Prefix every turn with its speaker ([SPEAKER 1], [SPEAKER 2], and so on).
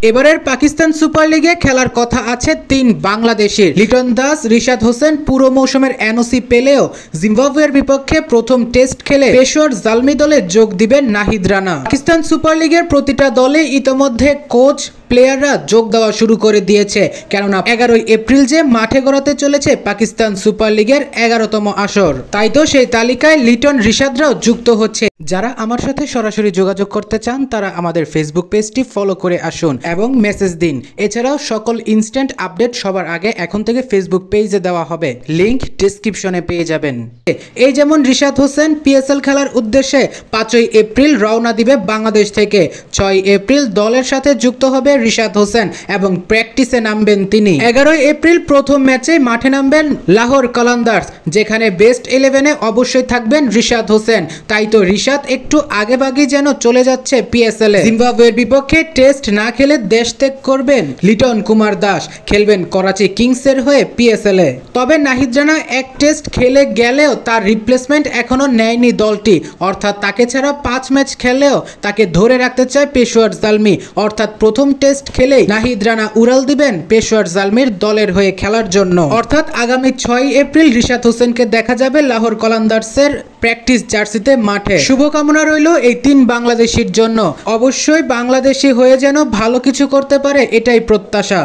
[SPEAKER 1] এবারের পাকিস্তান সুপার লিগে খেলার কথা আছে তিন বাংলাদেশের। লিটন দাস, রিশাদ হোসেন পুরো মৌসুমের এনওসি পেলেও জিম্বাবুয়ের বিপক্ষে প্রথম টেস্ট খেলে পেশোয়ার জালমি দলে যোগ দিবেন নাহিদ রানা। পাকিস্তান সুপার লিগের প্রতিটা দলে ইতোমধ্যে কোচ প্লেয়াররা যোগ দেওয়া শুরু করে দিয়েছে, কেননা 11 এপ্রিল যে মাঠে গড়াতে চলেছে পাকিস্তান সুপার লিগের 11তম আসর। তাই তো সেই তালিকায় লিটন, রিশাদরাও যুক্ত হচ্ছে। যারা আমার সাথে সরাসরি যোগাযোগ করতে চান তারা আমাদের ফেসবুক পেজটি ফলো করে আসুন এবং মেসেজ দিন। এছাড়াও সকল ইনস্ট্যান্ট আপডেট সবার আগে এখন থেকে ফেসবুক পেজে দেওয়া হবে, লিংক ডেসক্রিপশনে পেয়ে যাবেন। এই যেমন রিশাদ হোসেন পিএসএল খেলার উদ্দেশ্যে 5 এপ্রিল রওনা দিবে বাংলাদেশ থেকে। 6 এপ্রিল দলের সাথে যুক্ত হবে রিশাদ হোসেন এবং প্র্যাকটিসে নামবেন তিনি। 11 এপ্রিল প্রথম ম্যাচে মাঠে নামবেন লাহোর কালান্দার্স, যেখানে বেস্ট 11-এ অবশ্যই থাকবেন রিশাদ হোসেন। তাই তো রিশাদ একটু আগেভাগেই যেন চলে যাচ্ছে পিএসএল এ। জিম্বাবুয়ের বিপক্ষে টেস্ট না খেলে দেশ ত্যাগ করবেন লিটন কুমার দাস, খেলবেন করাচি কিংসের হয়ে পিএসএল এ। তবে নাহিদ রানা এক টেস্ট খেলে গেলেও তার রিপ্লেসমেন্ট এখনো নেয়নি দলটি, অর্থাৎ তাকে ছাড়া 5 ম্যাচ খেললেও তাকে ধরে রাখতে চায় পেশোয়ার জালমি। অর্থাৎ প্রথম টেস্ট খেলেই নাহিদ রানা উড়াল দিবেন পেশোয়ার জালমির দলের হয়ে খেলার জন্য। অর্থাৎ আগামী 6 এপ্রিল রিশাদ হোসেনকে দেখা যাবে লাহোর কালান্দার্সের প্র্যাকটিস জার্সিতে মাঠে। শুভকামনা রইল এই 3 বাংলাদেশির জন্য। অবশ্যই বাংলাদেশি হয়ে যেন ভালো কিছু করতে পারে, এটাই প্রত্যাশা।